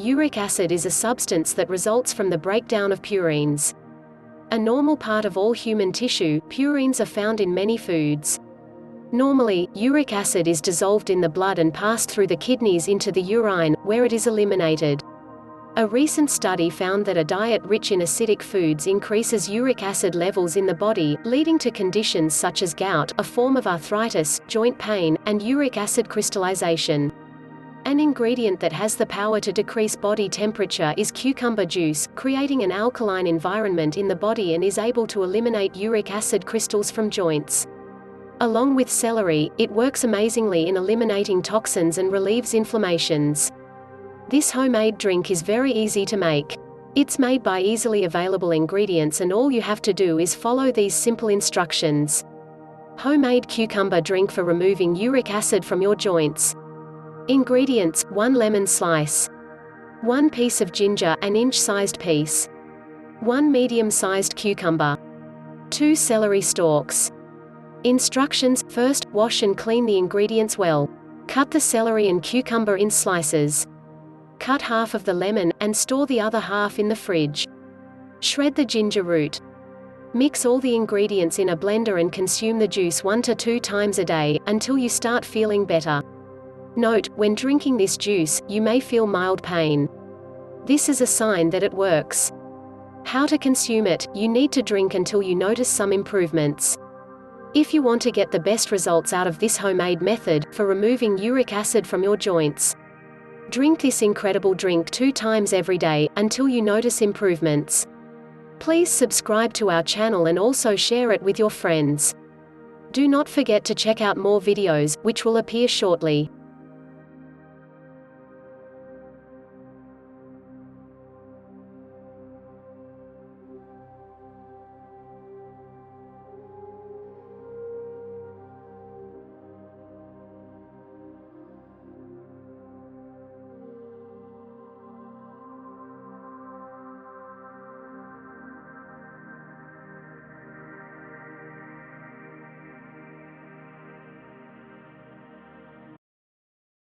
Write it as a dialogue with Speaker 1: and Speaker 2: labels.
Speaker 1: Uric acid is a substance that results from the breakdown of purines. A normal part of all human tissue, purines are found in many foods. Normally, uric acid is dissolved in the blood and passed through the kidneys into the urine, where it is eliminated. A recent study found that a diet rich in acidic foods increases uric acid levels in the body, leading to conditions such as gout, a form of arthritis, joint pain, and uric acid crystallization. An ingredient that has the power to decrease body temperature is cucumber juice, creating an alkaline environment in the body and is able to eliminate uric acid crystals from joints. Along with celery, it works amazingly in eliminating toxins and relieves inflammations. This homemade drink is very easy to make. It's made by easily available ingredients and all you have to do is follow these simple instructions. Homemade cucumber drink for removing uric acid from your joints. Ingredients: 1 lemon slice, 1 piece of ginger, an inch-sized piece, 1 medium-sized cucumber, 2 celery stalks. Instructions: first, wash and clean the ingredients well. Cut the celery and cucumber in slices. Cut half of the lemon, and store the other half in the fridge. Shred the ginger root. Mix all the ingredients in a blender and consume the juice 1 to 2 times a day, until you start feeling better. Note, when drinking this juice, you may feel mild pain. This is a sign that it works. How to consume it: you need to drink until you notice some improvements. If you want to get the best results out of this homemade method, for removing uric acid from your joints, drink this incredible drink 2 times every day, until you notice improvements. Please subscribe to our channel and also share it with your friends. Do not forget to check out more videos, which will appear shortly.